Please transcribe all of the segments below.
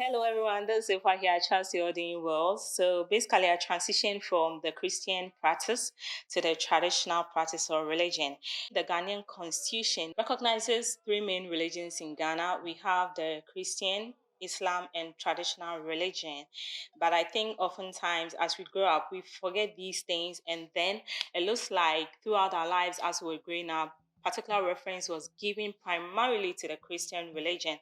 Hello everyone, this is Ifa here. I trust you're doing well. So basically, I transitioned from the Christian practice to the traditional practice or religion. The Ghanaian constitution recognizes three main religions in Ghana. We have the Christian, Islam, and traditional religion. But I think oftentimes as we grow up, we forget these things, and then it looks like throughout our lives as we're growing up, particular reference was given primarily to the Christian religion.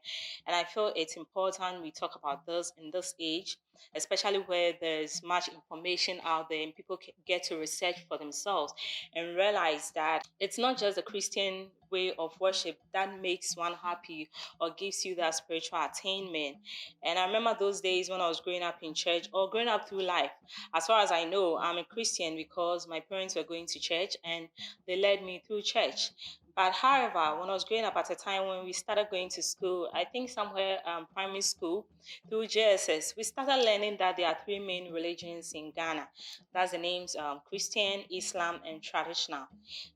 And I feel it's important we talk about this in this age, especially where there's much information out there and people get to research for themselves and realize that it's not just the Christian way of worship that makes one happy or gives you that spiritual attainment. And I remember those days when I was growing up in church or growing up through life. As far as I know, I'm a Christian because my parents were going to church and they led me through church. But however, when I was growing up at a time when we started going to school, I think somewhere primary school through JSS, we started learning that there are three main religions in Ghana. That's the names Christian, Islam, and traditional.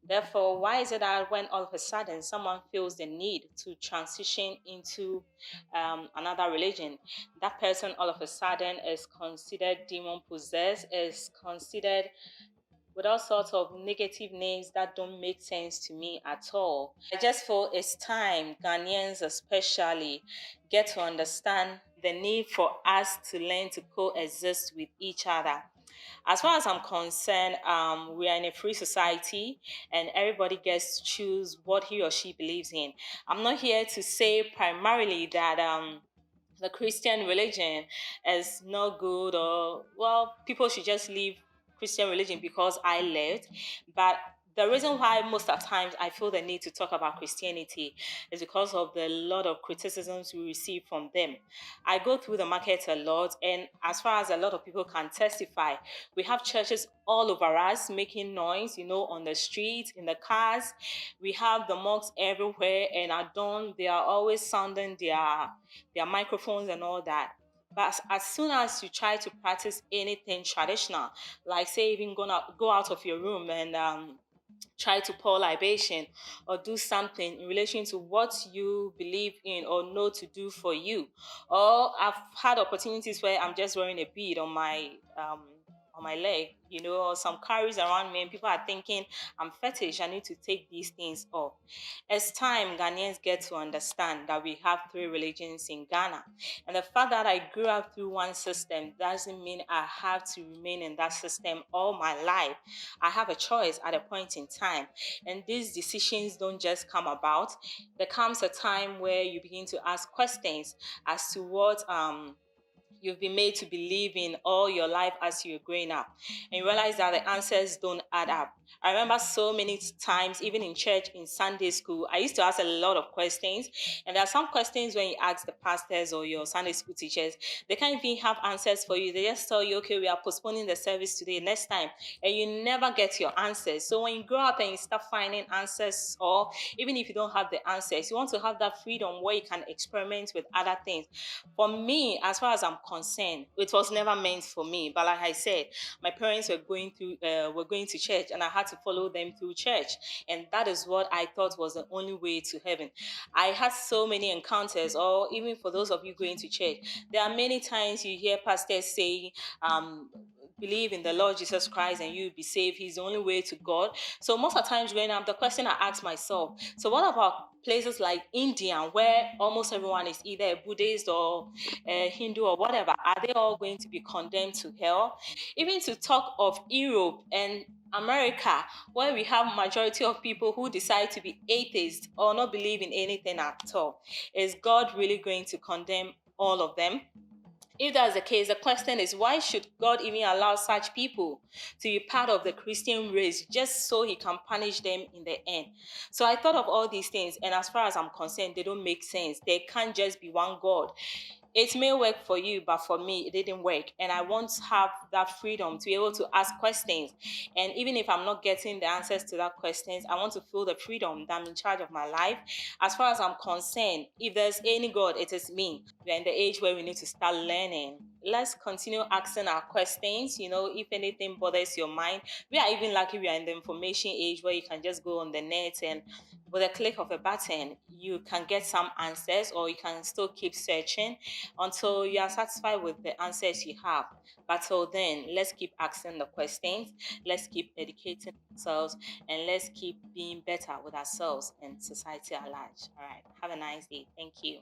Therefore, why is it that when all of a sudden someone feels the need to transition into another religion, that person all of a sudden is considered demon possessed, is considered with all sorts of negative names that don't make sense to me at all. I just feel it's time Ghanaians especially get to understand the need for us to learn to coexist with each other. As far as I'm concerned, we are in a free society and everybody gets to choose what he or she believes in. I'm not here to say primarily that the Christian religion is not good or, well, people should just leave Christian religion because I left. But the reason why most of the times I feel the need to talk about Christianity is because of the lot of criticisms we receive from them. I go through the market a lot, and as far as a lot of people can testify, we have churches all over us making noise, on the streets, in the cars. We have the mosques everywhere, and at dawn, they are always sounding their microphones and all that. But as soon as you try to practice anything traditional, like say even go out of your room and try to pour libation or do something in relation to what you believe in or know to do for you. Or I've had opportunities where I'm just wearing a bead on my leg, or some carries around me, and people are thinking I'm fetish. I need to take these things off. It's time Ghanaians get to understand that we have three religions in Ghana. And the fact that I grew up through one system doesn't mean I have to remain in that system all my life. I have a choice at a point in time. And these decisions don't just come about. There comes a time where you begin to ask questions as to what you've been made to believe in all your life as you're growing up. And you realize that the answers don't add up. I remember so many times, even in church, in Sunday school, I used to ask a lot of questions. And there are some questions when you ask the pastors or your Sunday school teachers, they can't even have answers for you. They just tell you, okay, we are postponing the service today, next time. And you never get your answers. So when you grow up and you start finding answers, or even if you don't have the answers, you want to have that freedom where you can experiment with other things. For me, as far as I'm concerned, it was never meant for me. But like I said, my parents were going to church, and I had to follow them through church, and that is what I thought was the only way to heaven. I had so many encounters, or even for those of you going to church, there are many times you hear pastors say, believe in the Lord Jesus Christ and you'll be saved. He's the only way to God. So most of the times growing up, the question I ask myself, so what about places like India, where almost everyone is either a Buddhist or a Hindu or whatever? Are they all going to be condemned to hell? Even to talk of Europe and America, where we have majority of people who decide to be atheists or not believe in anything at all, is God really going to condemn all of them? If that's the case, the question is, why should God even allow such people to be part of the Christian race just so he can punish them in the end? So I thought of all these things, and as far as I'm concerned, they don't make sense. There can't just be one God. It may work for you, but for me, it didn't work. And I want to have that freedom to be able to ask questions. And even if I'm not getting the answers to that questions, I want to feel the freedom that I'm in charge of my life. As far as I'm concerned, if there's any God, it is me. We're in the age where we need to start learning let's continue asking our questions. If anything bothers your mind, we are even lucky we are in the information age where you can just go on the net and with a click of a button, you can get some answers, or you can still keep searching until you are satisfied with the answers you have. But till then, let's keep asking the questions, let's keep educating ourselves, and let's keep being better with ourselves and society at large. All right. Have a nice day. Thank you.